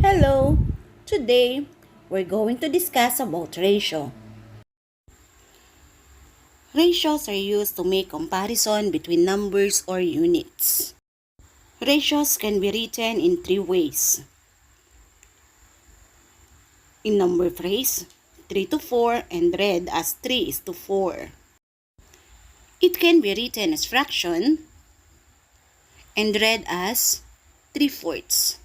Hello! Today, we're going to discuss about ratio. Ratios are used to make comparison between numbers or units. Ratios can be written in three ways. In number phrase, 3 to 4 and read as 3 is to 4. It can be written as fraction and read as 3/4.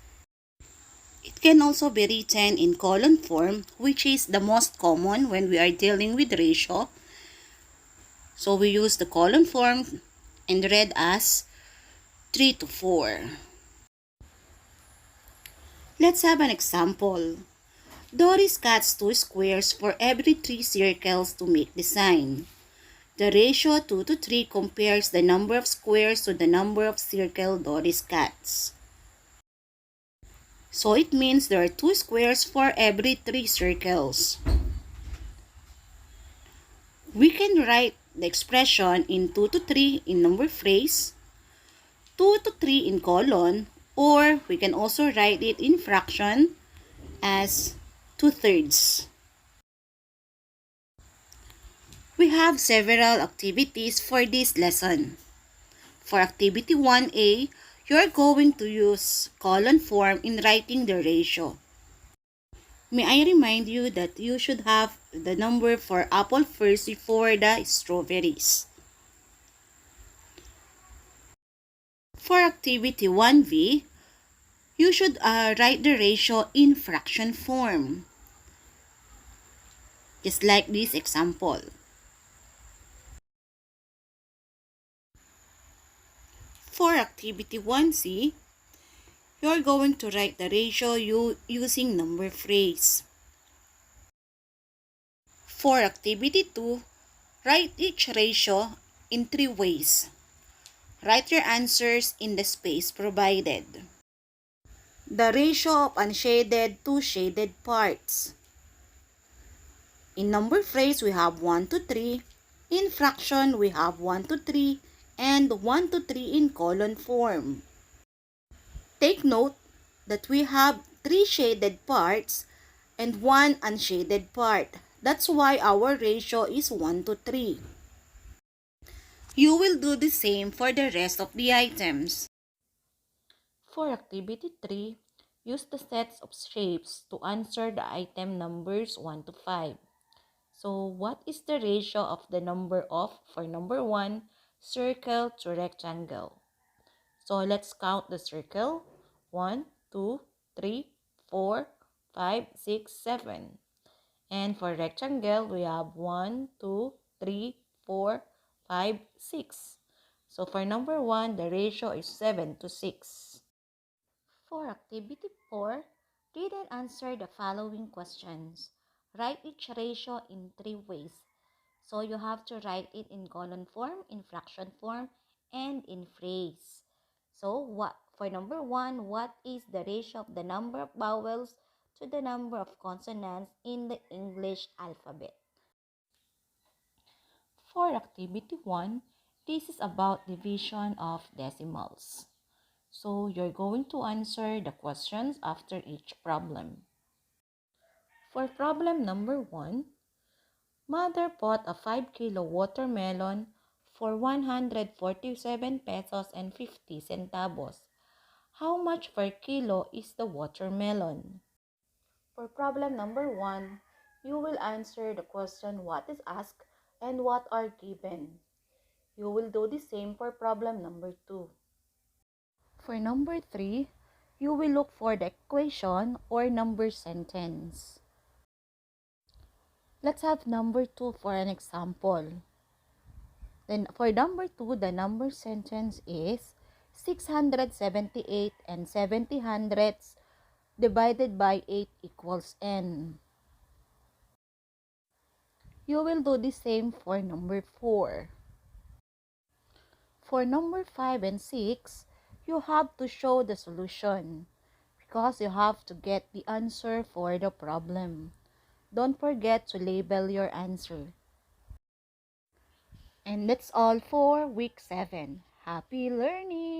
It can also be written in column form, which is the most common when we are dealing with ratio. So we use the column form and read as 3 to 4. Let's have an example. Doris cuts 2 squares for every 3 circles to make the sign. The ratio 2 to 3 compares the number of squares to the number of circles Doris cuts. So it means there are 2 squares for every 3 circles. We can write the expression in 2 to 3 in number phrase, 2 to 3 in colon, or we can also write it in fraction as 2/3. We have several activities for this lesson. For activity 1A, you're going to use colon form in writing the ratio. May I remind you that you should have the number for apple first before the strawberries. For activity 1B, you should write the ratio in fraction form. Just like this example. For activity 1C, you're going to write the ratio using number phrase. For activity 2, write each ratio in 3 ways. Write your answers in the space provided. The ratio of unshaded to shaded parts. In number phrase, we have 1 to 3. In fraction, we have 1 to 3 and 1 to 3 in colon form. Take note that we have 3 shaded parts and 1 unshaded part. That's why our ratio is 1 to 3. You will do the same for the rest of the items. For activity 3, use the sets of shapes to answer the item numbers 1 to 5. So, what is the ratio of the number of, for number 1, circle to rectangle? So, let's count the circle. 1, 2, 3, 4, 5, 6, 7. And for rectangle, we have 1, 2, 3, 4, 5, 6. So, for number 1, the ratio is 7 to 6. For activity 4, read and answer the following questions. Write each ratio in 3 ways. So you have to write it in column form, in fraction form, and in phrase. So for number 1, what is the ratio of the number of vowels to the number of consonants in the English alphabet? For activity 1, this is about division of decimals. So you're going to answer the questions after each problem. For problem number 1, mother bought a 5-kilo watermelon for 147 pesos and 50 centavos. How much per kilo is the watermelon? For problem number 1, you will answer the question what is asked and what are given. You will do the same for problem number 2. For number 3, you will look for the equation or number sentence. Let's have number 2 for an example. Then for number 2, the number sentence is 678 and 70 hundredths divided by 8 equals n. You will do the same for number 4. For number 5 and 6, you have to show the solution because you have to get the answer for the problem. Don't forget to label your answer. And that's all for week 7. Happy learning!